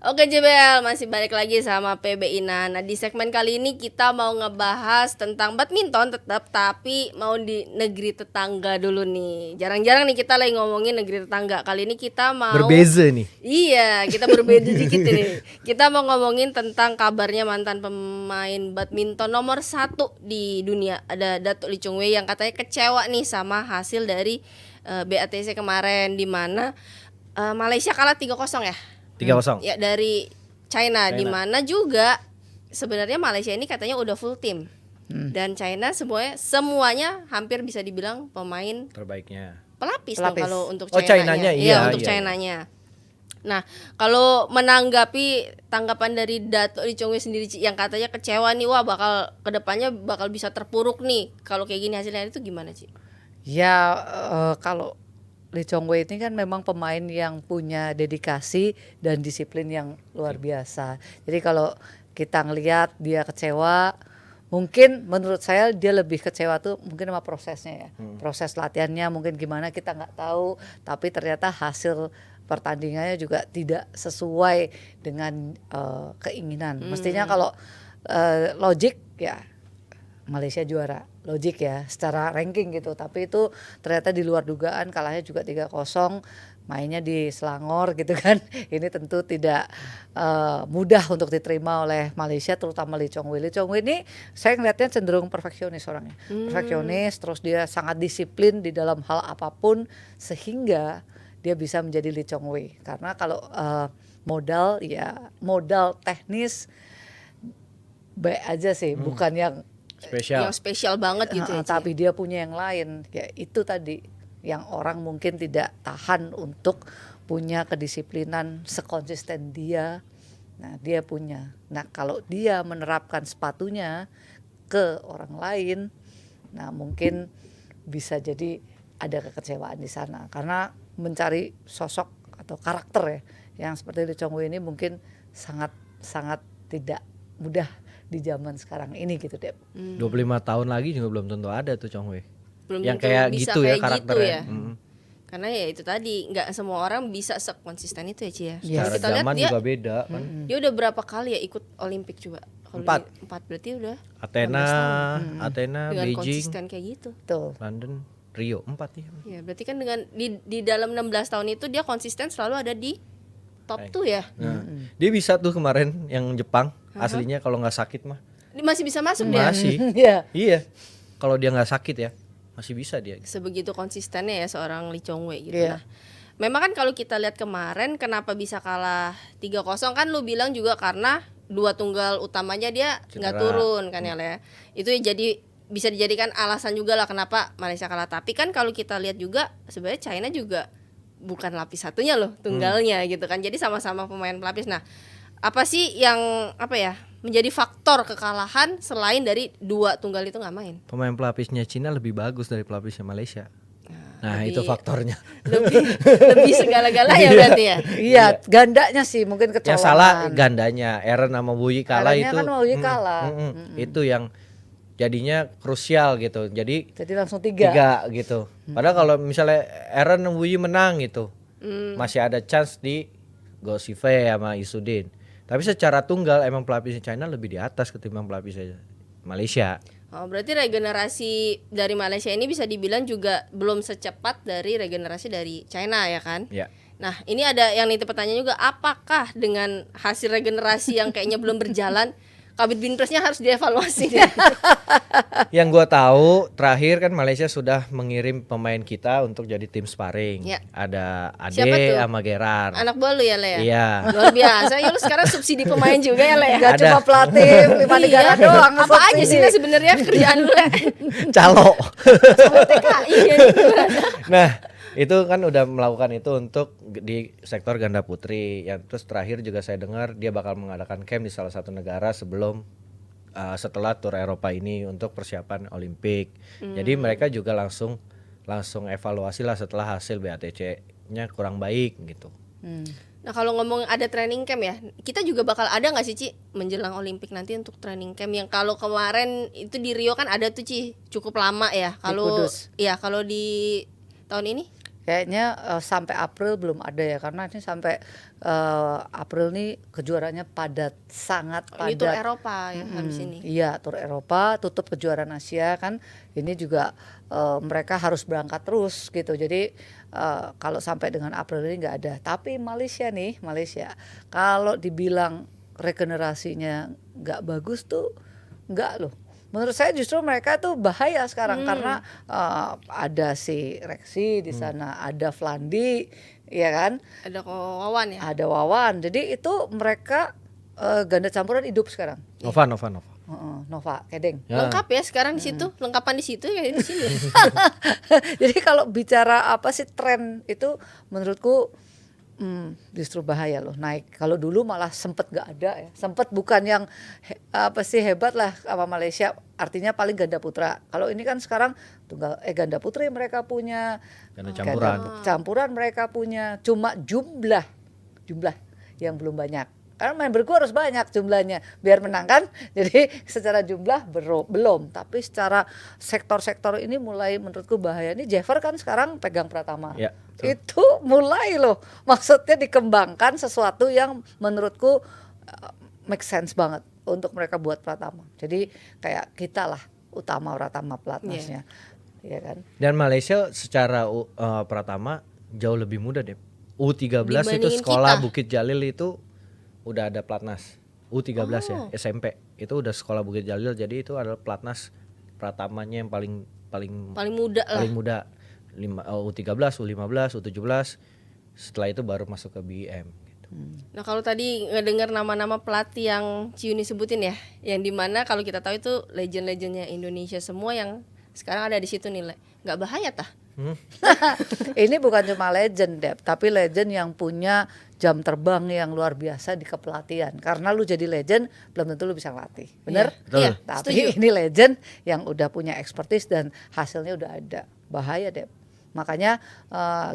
Oke JBL, masih balik lagi sama PB Ina. Nah di segmen kali ini kita mau ngebahas tentang badminton tetap, tapi mau di negeri tetangga dulu nih. Jarang-jarang nih kita lagi ngomongin negeri tetangga. Kali ini kita mau Berbeza nih. Iya, kita berbeda dikit nih. Kita mau ngomongin tentang kabarnya mantan pemain badminton nomor 1 di dunia, ada Datuk Lee Chong Wei, yang katanya kecewa nih sama hasil dari BATC kemarin, di mana Malaysia kalah 3-0 ya. 3-0. Ya dari China. Di mana juga sebenarnya Malaysia ini katanya udah full tim. Dan China semuanya hampir bisa dibilang pemain Terbaiknya. pelapis. Dong kalau untuk Oh, China-nya. China-nya, Untuk iya. China-nya. Nah, kalau menanggapi tanggapan dari Datuk Lee Chong Wei sendiri, yang katanya kecewa nih, wah bakal kedepannya bakal bisa terpuruk nih kalau kayak gini hasilnya, itu gimana Ci? Ya kalau Lee Chong Wei ini kan memang pemain yang punya dedikasi dan disiplin yang luar biasa. Jadi kalau kita ngelihat dia kecewa, mungkin menurut saya dia lebih kecewa tuh mungkin sama prosesnya ya. Proses latihannya mungkin gimana kita nggak tahu, tapi ternyata hasil pertandingannya juga tidak sesuai dengan keinginan. Mestinya kalau logik ya Malaysia juara, logik ya secara ranking gitu, tapi itu ternyata di luar dugaan, kalahnya juga 3-0, mainnya di Selangor gitu kan. Ini tentu tidak mudah untuk diterima oleh Malaysia, terutama Lee Chong Wei. Lee Chong Wei ini saya ngeliatnya cenderung perfeksionis orangnya, perfeksionis, terus dia sangat disiplin di dalam hal apapun sehingga dia bisa menjadi Lee Chong Wei. Karena kalau modal teknis baik aja sih, bukan yang Spesial. Yang spesial banget gitu ya, Ci? tapi dia punya yang lain, ya itu tadi yang orang mungkin tidak tahan untuk punya kedisiplinan sekonsisten dia. Nah dia punya. Nah kalau dia menerapkan sepatunya ke orang lain, nah mungkin bisa jadi ada kekecewaan di sana, karena mencari sosok atau karakter ya yang seperti Lee Chong Wei ini mungkin sangat tidak mudah di zaman sekarang ini gitu deh. 25 tahun lagi juga belum tentu ada tuh Chong Wei. Belum Yang tentu kayak bisa gitu ya kayak karakternya. gitu ya. Karena ya itu tadi, nggak semua orang bisa sekonsisten itu ya Ci ya. Yes. Cara Kita lihat zaman dia, juga beda kan. dia udah berapa kali ya ikut Olimpik coba? Kalau 4 berarti udah Athena, 15 tahun. Athena, Dengan Beijing, konsisten kayak gitu. Tuh. London, Rio 4 ya. Ya berarti kan dengan di dalam 16 tahun itu dia konsisten selalu ada di top 2 ya. Nah, dia bisa tuh kemarin yang Jepang, aslinya kalau nggak sakit mah. Dia masih bisa masuk dia. Masih. Ya. Iya. Kalau dia nggak sakit ya, masih bisa dia. Sebegitu konsistennya ya seorang Lee Chong Wei gitu. Iya. Nah, memang kan kalau kita lihat kemarin kenapa bisa kalah 3-0, kan lu bilang juga karena 2 tunggal utamanya dia nggak Cedera. turun kan ya Le. Itu jadi bisa dijadikan alasan juga lah kenapa Malaysia kalah. Tapi kan kalau kita lihat juga sebenarnya China juga bukan lapis satunya loh tunggalnya gitu kan. Jadi sama-sama pemain pelapis. Nah, apa sih yang menjadi faktor kekalahan selain dari 2 tunggal itu nggak main? Pemain pelapisnya Cina lebih bagus dari pelapisnya Malaysia. Nah, lebih- itu faktornya. lebih segala-gala ya berarti ya. Iya, gandanya sih mungkin kecolongan. Yang salah gandanya. Aaron sama Wuyi kalah Aaronnya itu. kan Wuyi kalah. Itu yang jadinya krusial gitu. Jadi Jadi langsung 3. 3 gitu. Padahal kalau misalnya Aaron dan Wuyi menang gitu, masih ada chance di Go Sive sama Isudin. Tapi secara tunggal emang pelapisnya China lebih di atas ketimbang pelapisnya Malaysia. Oh, berarti regenerasi dari Malaysia ini bisa dibilang juga belum secepat dari regenerasi dari China ya kan? Ya. Nah, ini ada yang nitip pertanyaan juga, apakah dengan hasil regenerasi yang kayaknya belum berjalan, Kabit Binpresnya harus dievaluasi? Yang gua tahu terakhir kan Malaysia sudah mengirim pemain kita untuk jadi tim sparring. Ya. Ada Siapa Ade tuh? sama Gerard. Anak buah lu ya Le ya? Iya. Luar biasa, ya lu sekarang subsidi pemain juga ya Le ya? Gak Ada. cuma pelatih 5 negara Iya. doang. Apa aja sih Le sebenarnya kerjaan lu Le? Calo. Sama TKI ya. Nah, itu kan udah melakukan itu untuk di sektor ganda putri. Yang terus terakhir juga saya dengar dia bakal mengadakan camp di salah satu negara sebelum setelah tur Eropa ini untuk persiapan Olimpik. Jadi mereka juga langsung evaluasi lah setelah hasil BATC-nya kurang baik gitu. Nah kalau ngomong ada training camp ya, kita juga bakal ada nggak sih Ci menjelang Olimpik nanti untuk training camp yang kalau kemarin itu di Rio kan ada tuh Ci, cukup lama ya. Kalau Kudus. ya kalau di tahun ini Kayaknya sampai April belum ada ya, karena ini sampai April nih kejuaraannya padat, sangat Ini tur padat. Eropa ya habis ini. Iya, tur Eropa, tutup kejuaraan Asia kan. Ini juga mereka harus berangkat terus gitu. Jadi kalau sampai dengan April ini nggak ada. Tapi Malaysia nih, kalau dibilang regenerasinya nggak bagus tuh nggak loh. Menurut saya justru mereka tuh bahaya sekarang karena ada si Rexy di sana, ada Flandi, ya kan? Ada Wawan ya. Ada Wawan. Jadi itu mereka ganda campuran hidup sekarang. Nova. Nova, Kedeng. Ya. Lengkap ya sekarang di situ, lengkapan di situ ya di sini. Jadi kalau bicara apa sih tren itu menurutku justru bahaya loh naik. Kalau dulu malah sempet nggak ada ya, sempet bukan yang apa sih hebat lah sama Malaysia. Artinya paling ganda putra. Kalau ini kan sekarang ganda putri mereka punya, Ganda campuran. campuran mereka punya. Cuma jumlah yang belum banyak. Karena memberku harus banyak jumlahnya biar menang kan. Jadi secara jumlah belum, tapi secara sektor-sektor ini mulai menurutku bahaya. Ini Jeffer kan sekarang pegang Pratama. Ya, Itu mulai loh, maksudnya dikembangkan sesuatu yang menurutku make sense banget untuk mereka buat Pratama. Jadi kayak kita lah utama Pratama pelatnasnya, ya kan? Dan Malaysia secara Pratama jauh lebih muda deh. U13 itu Dibandingin sekolah kita. Bukit Jalil itu udah ada pelatnas. U13 ya, SMP. Itu udah sekolah Bukit Jalil, jadi itu adalah pelatnas Pratamanya yang paling Paling muda lah. paling muda. U13, U15, U17. Setelah itu baru masuk ke BIM gitu. Nah kalau tadi ngedengar nama-nama pelatih yang Ciuni sebutin ya, yang dimana kalau kita tahu itu legend-legendnya Indonesia semua yang sekarang ada di situ nih, nggak bahaya tah? Ini bukan cuma legend Dep, tapi legend yang punya jam terbang yang luar biasa di kepelatihan. Karena lu jadi legend belum tentu lu bisa ngelatih, bener? Betul. Iya, Tapi setuju. ini legend yang udah punya expertise dan hasilnya udah ada. Bahaya Dep. Makanya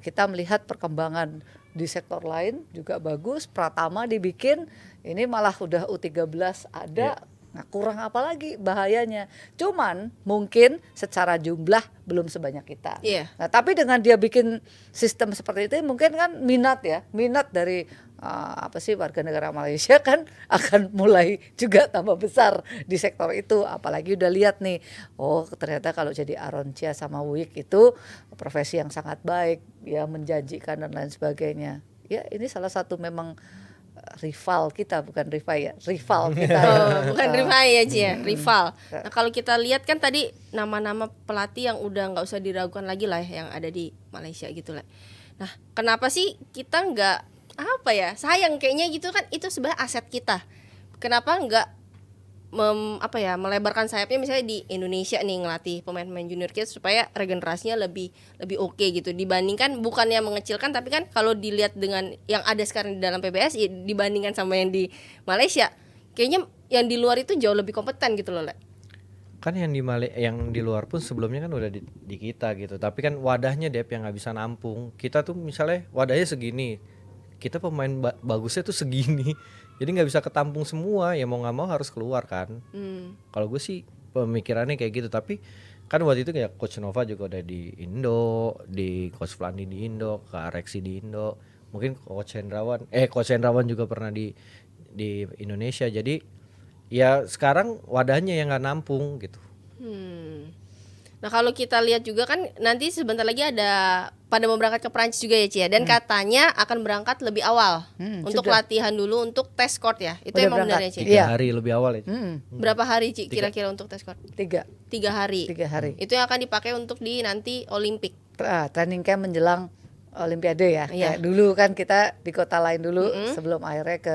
kita melihat perkembangan di sektor lain juga bagus. Pratama dibikin, ini malah udah U13 ada. Nah, kurang apa lagi bahayanya. Cuman mungkin secara jumlah belum sebanyak kita. Iya. Nah, tapi dengan dia bikin sistem seperti itu mungkin kan minat dari apa sih warga negara Malaysia kan akan mulai juga tambah besar di sektor itu. Apalagi udah lihat nih, oh ternyata kalau jadi Aroncia sama Wik itu profesi yang sangat baik, ya menjanjikan dan lain sebagainya. Ya ini salah satu memang rival kita, bukan rival kita. Bukan rival ya Ci ya, rival. Nah kalau kita lihat kan tadi nama-nama pelatih yang udah nggak usah diragukan lagi lah ya, yang ada di Malaysia gitu lah. Nah kenapa sih kita nggak apa ya, sayang kayaknya gitu kan, itu sebenarnya aset kita. Kenapa nggak melebarkan sayapnya misalnya di Indonesia nih, ngelatih pemain-pemain junior kita supaya regenerasinya lebih oke gitu, dibandingkan bukannya mengecilkan, tapi kan kalau dilihat dengan yang ada sekarang di dalam PBSI dibandingkan sama yang di Malaysia, kayaknya yang di luar itu jauh lebih kompeten gitu loh, Le. Kan yang di luar pun sebelumnya kan udah di kita gitu. Tapi kan wadahnya Dep yang nggak bisa nampung. Kita tuh misalnya wadahnya segini, kita pemain bagusnya tuh segini. Jadi nggak bisa ketampung semua, ya mau nggak mau harus keluar kan. Kalau gue sih pemikirannya kayak gitu. Tapi kan waktu itu kayak Coach Nova juga udah di Indo, di Coach Flandi di Indo, Kak Rexy di Indo, mungkin Coach Hendrawan juga pernah di Indonesia. Jadi ya sekarang wadahnya yang nggak nampung gitu. Nah kalau kita lihat juga kan nanti sebentar lagi ada pada mau berangkat ke Prancis juga ya Ci ya, dan katanya akan berangkat lebih awal untuk sudah. latihan dulu untuk tes court ya. Itu Udah emang benar ya berangkat. Ci? 3 Iya. hari lebih awal ya. Berapa hari Ci kira-kira untuk tes court? 3 3 hari. hari. Itu yang akan dipakai untuk di nanti Olimpik. Training camp menjelang Olimpiade ya. Iya. Kayak dulu kan kita di kota lain dulu sebelum akhirnya ke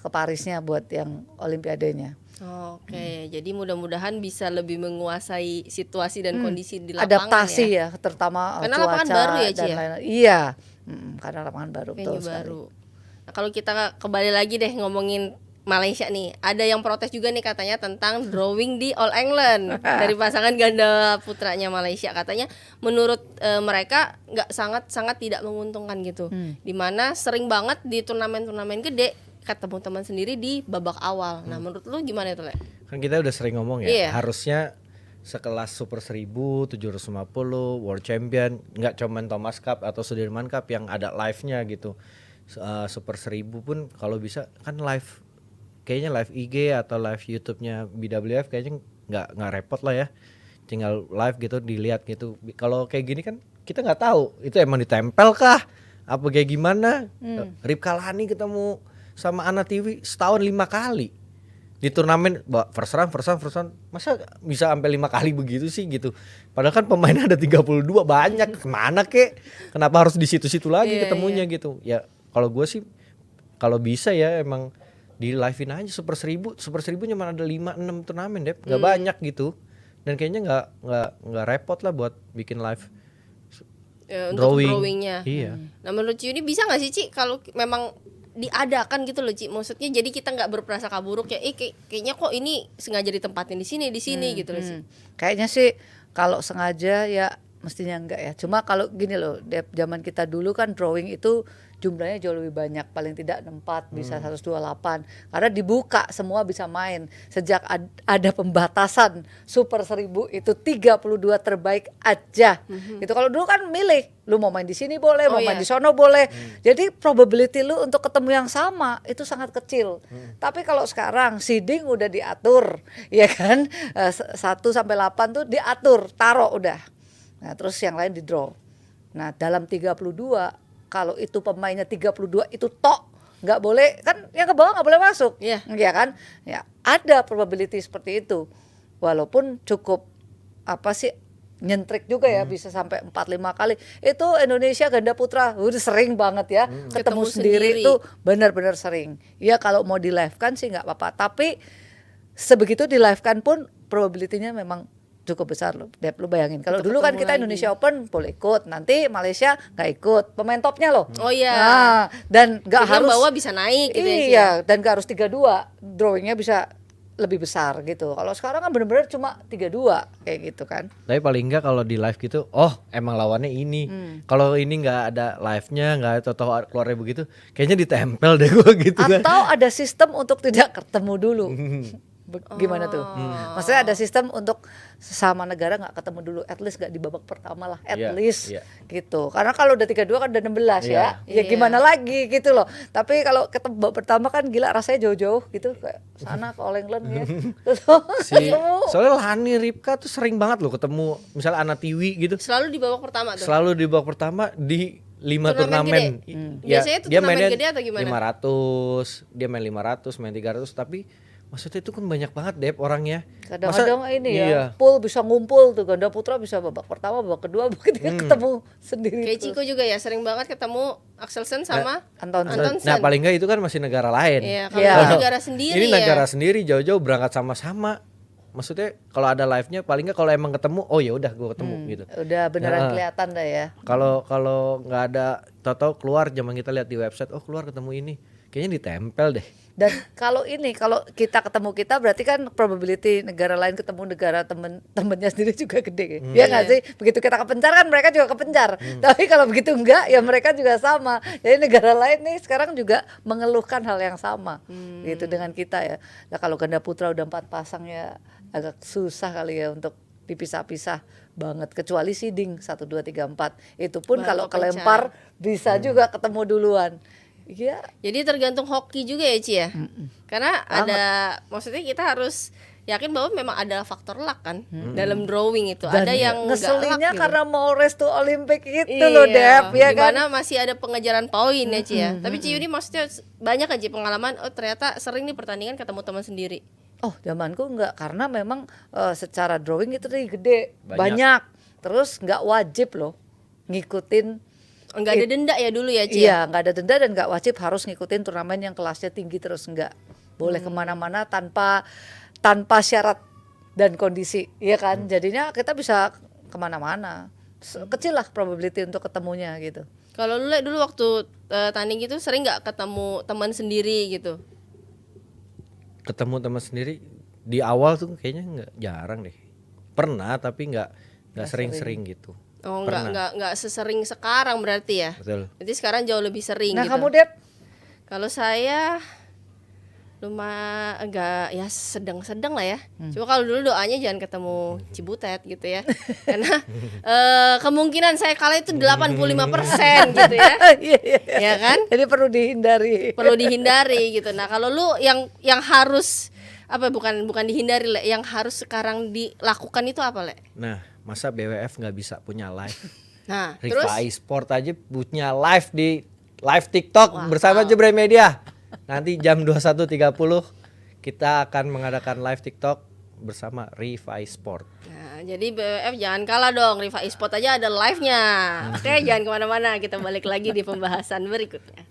ke Parisnya buat yang Olimpiadenya. Oke, jadi mudah-mudahan bisa lebih menguasai situasi dan kondisi di lapangan Adaptasi ya. ya, terutama Karena cuaca lapangan baru ya, Ci, dan ya? lain-lain. Iya, karena lapangan baru Venue betul sekali. baru. Nah, kalau kita kembali lagi deh ngomongin Malaysia nih, ada yang protes juga nih katanya tentang drawing di All England dari pasangan ganda putranya Malaysia. Katanya menurut mereka nggak sangat tidak menguntungkan gitu. Dimana sering banget di turnamen-turnamen gede ketemu teman sendiri di babak awal. Nah menurut lu gimana itu, Le? Kan kita udah sering ngomong ya, Iya. harusnya sekelas Super 1000, 750, World Champion, nggak cuman Thomas Cup atau Sudirman Cup yang ada live-nya gitu. Super 1000 pun kalau bisa kan live, kayaknya live IG atau live YouTube-nya BWF kayaknya nggak repot lah ya, tinggal live gitu dilihat gitu. Kalau kayak gini kan kita nggak tahu itu emang ditempel kah apa kayak gimana. Ripka Lani ketemu sama Ana TV setahun 5 kali di turnamen, first round, masa bisa sampai 5 kali begitu sih gitu. Padahal kan pemainnya ada 32 banyak, kemana kek? Kenapa harus di situ-situ lagi ketemunya gitu? Ya kalau gue sih kalau bisa ya emang di live-in aja Super 1000 cuma ada 5-6 turnamen deh, nggak banyak gitu. Dan kayaknya nggak repot lah buat bikin live untuk drawingnya. Iya. Nah menurut Ci ini bisa nggak sih Ci kalau memang diadakan gitu loh Ci, maksudnya jadi kita nggak berprasangka buruk ya, kayaknya kok ini sengaja ditempatin di sini gitu loh Ci. Kayaknya sih kalau sengaja ya mestinya enggak ya. Cuma kalau gini loh, zaman kita dulu kan drawing itu jumlahnya jauh lebih banyak, paling tidak 64 bisa 128 karena dibuka semua bisa main. Sejak ada pembatasan Super 1000 itu 32 terbaik aja. Gitu. Kalau dulu kan milih, lu mau main di sini boleh, mau main di sono boleh. Jadi probability lu untuk ketemu yang sama itu sangat kecil. Tapi kalau sekarang seeding udah diatur, ya kan? 1 sampai 8 tuh diatur, taruh udah. Nah, terus yang lain di draw. Nah, dalam 32 kalau itu pemainnya 32 itu tok nggak boleh kan, yang ke bawah nggak boleh masuk, ya kan? Ya ada probability seperti itu, walaupun cukup apa sih nyentrik juga ya, bisa sampai 4-5 kali. Itu Indonesia ganda putra udah sering banget ya ketemu sendiri itu benar-benar sering. Ya kalau mau di live kan sih nggak apa-apa, tapi sebegitu di live kan pun probability-nya memang cukup besar loh. Dep, lu bayangin kalau dulu kan kita Indonesia Open boleh ikut, nanti Malaysia nggak ikut, pemain topnya loh. Oh iya. Nah, dan nggak harus bawah bisa naik gitu ya. Dan nggak harus 32, drawingnya bisa lebih besar gitu. Kalau sekarang kan benar-benar cuma 32 kayak gitu kan. Tapi paling enggak kalau di live gitu, oh emang lawannya ini. Kalau ini nggak ada live-nya, nggak ada total keluarnya begitu, kayaknya ditempel deh gua gitu kan. Atau ada sistem untuk tidak ketemu dulu. Gimana tuh? Maksudnya ada sistem untuk sesama negara nggak ketemu dulu, at least nggak di babak pertama lah, at least gitu. Karena kalau udah 32 kan udah 16 ya gimana lagi gitu loh. Tapi kalau ketemu babak pertama kan gila rasanya jauh-jauh gitu, kayak sana ke All England ya. Soalnya Lani Ripka tuh sering banget loh ketemu misalnya Ana Tiwi gitu. Selalu di babak pertama tuh. Selalu di babak pertama di 5 turnamen. Biasanya tuh dia turnamen mainnya gede atau gimana? 500, dia main 500, main 300, tapi maksudnya itu kan banyak banget Dep orangnya. Kadang-kadang ini ya, pool bisa ngumpul tuh, ganda putra bisa babak pertama, babak kedua, babak ketiga ketemu sendiri. Kayak Ciko juga ya sering banget ketemu Axelsen sama Antonsen. Nah paling enggak itu kan masih negara lain. Iya, kalau negara sendiri ini negara sendiri jauh-jauh berangkat sama-sama. Maksudnya kalau ada live-nya paling enggak kalau emang ketemu, oh ya udah gue ketemu gitu. Udah beneran kelihatan dah ya. Kalau nggak ada, tahu-tahu keluar zaman kita lihat di website, oh keluar ketemu ini, kayaknya ditempel deh. Dan kalau kita ketemu kita berarti kan probability negara lain ketemu negara temennya sendiri juga gede ya nggak sih? Begitu kita kepencar kan mereka juga kepencar. Tapi kalau begitu enggak ya mereka juga sama. Jadi negara lain nih sekarang juga mengeluhkan hal yang sama gitu dengan kita ya. Nah kalau ganda putra udah 4 pasang ya agak susah kali ya untuk dipisah-pisah banget, kecuali seeding 1, 2, 3, 4 itu pun kalau kelempar bisa juga ketemu duluan. Iya. Jadi tergantung hoki juga ya Ci ya. Karena ada, maksudnya kita harus yakin bahwa memang ada faktor luck kan dalam drawing itu. Dan ada yang ngeselinnya gitu. Karena mau race to Olympic itu loh Dep ya kan. Dimana masih ada pengejaran poin ya Ci ya. Tapi Ci ini maksudnya banyak kan Ci pengalaman, oh ternyata sering nih pertandingan ketemu teman sendiri. Oh zamanku enggak, karena memang secara drawing itu tadi gede, banyak. Terus enggak wajib loh ngikutin. Enggak ada denda ya dulu ya Ci? Iya, enggak ada denda dan enggak wajib harus ngikutin turnamen yang kelasnya tinggi terus, enggak. Boleh kemana-mana tanpa syarat dan kondisi, ya kan? Jadinya kita bisa kemana-mana. Kecil lah probability untuk ketemunya gitu. Kalau lu dulu waktu tanding itu sering nggak ketemu teman sendiri gitu? Ketemu teman sendiri di awal tuh kayaknya nggak, jarang deh. Pernah tapi nggak sering-sering gitu. Oh nggak sesering sekarang berarti ya? Betul. Berarti sekarang jauh lebih sering. Nah gitu. Kamu Dep? Kalau saya agak ya sedang-sedang lah ya. Cuma kalau dulu doanya jangan ketemu Cibutet gitu ya. Karena kemungkinan saya kalah itu 85% gitu ya. Iya, iya. Ya kan? Jadi perlu dihindari. Perlu dihindari gitu. Nah, kalau lu yang harus bukan dihindari, Le, yang harus sekarang dilakukan itu apa, Le? Nah, masa BWF nggak bisa punya live? Nah, terus Riva eSport aja punya live di live TikTok bersama Jebre Media. Nanti jam 21.30 kita akan mengadakan live TikTok bersama Riva eSport. Nah, jadi BWF jangan kalah dong, Riva eSport aja ada live-nya. Oke, jangan kemana-mana, kita balik lagi di pembahasan berikutnya.